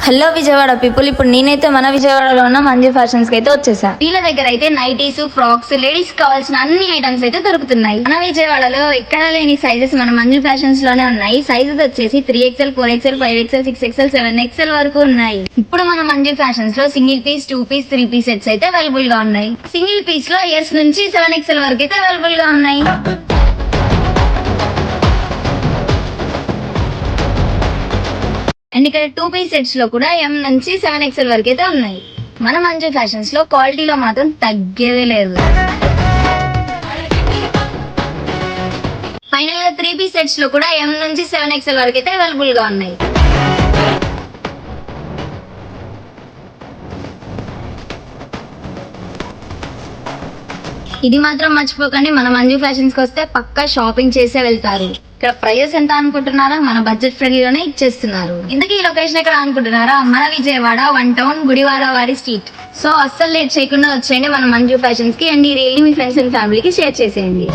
Hello Vijayawada people, ఇప్పుడు నేనైతే మన విజయవాడలో ఉన్న మంజు ఫ్యాషన్స్ కి అయితే వచ్చేసా. వీళ్ళ దగ్గర అయితే నైటీస్, ఫ్రాక్స్, లేడీస్ కావాల్సిన అన్ని ఐటమ్స్ అయితే దొరుకుతున్నాయి. మన విజయవాడలో ఎక్కడ లేని సైజెస్ మన మంజు ఫ్యాషన్స్ లోనే ఉన్నాయి. సైజెస్ వచ్చేసి 3XL, 4XL, 5XL, 6XL, 7XL వరకు ఉన్నాయి. ఇప్పుడు మన మంజు ఫ్యాషన్స్ లో single piece, 2 piece, 3 piece sets అయితే అవైలబుల్ గా ఉన్నాయి. సింగిల్ పీస్ లో S నుంచి 7XL వరకు అయితే అవైలబుల్ గా ఉన్నాయి. అండ్ ఇక్కడ 2 పీస్ సెట్స్ లో కూడా M నుంచి 7XL వరకు అయితే ఉన్నాయి. మన మంజు ఫ్యాషన్స్ లో క్వాలిటీలో మాత్రం తగ్గేదే లేదు. ఫైనల్ గా 3 పీస్ సెట్స్ లో కూడా M నుంచి 7XL వరకు అయితే అవైలబుల్ గా ఉన్నాయి. ఇది మాత్రం మర్చిపోకండి, మన మంజు ఫ్యాషన్స్ కి వస్తే పక్కా షాపింగ్ చేసే వెళ్తారు. ఇక్కడ ప్రైస్ ఎంత అనుకుంటున్నారా? మన బడ్జెట్ ఫ్రెండ్లీలోనే ఇచ్చేస్తున్నారు. ఇందుకు ఈ లొకేషన్ ఎక్కడ అనుకుంటున్నారా? మన విజయవాడ 1 టౌన్ గుడివాడ వారి స్ట్రీట్. సో అస్సలు లేట్ చేయకుండా వచ్చేయండి మన మంజు ఫ్యాషన్స్ కి. అండ్ ఈ రీల్ మీ ఫ్రెండ్స్ అండ్ ఫ్యామిలీకి షేర్ చేసేయండి.